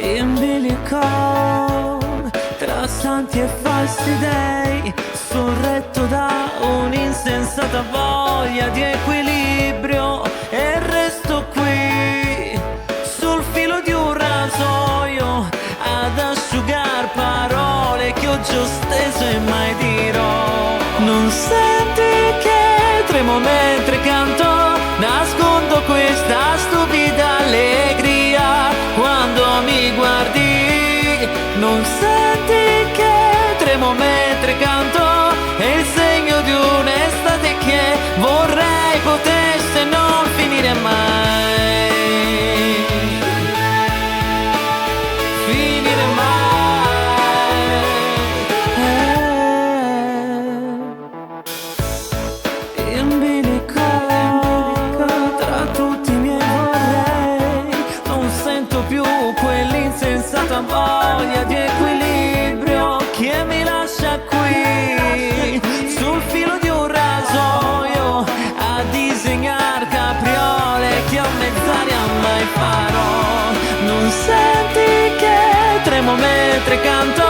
in bilico tra santi e falsi dei, sorretto da un'insensata voglia di equilibrio, e resto qui sul filo di un rasoio ad asciugar parole che ho già steso e mai dirò. Non senti che tremo mentre canto, nascondo questa stupida allegria quando mi guardi. Non senti che tremo mentre canto, è il segno di un'estate che vorrei potesse non finire mai. Finire mai. In bilico tra tutti i miei vorrei, non sento più quell'insensata voglia di equilibrio che mi lascia qui sul filo di un rasoio a disegnare capriole che a mezz'aria mai farò. Non senti che tremo mentre canto,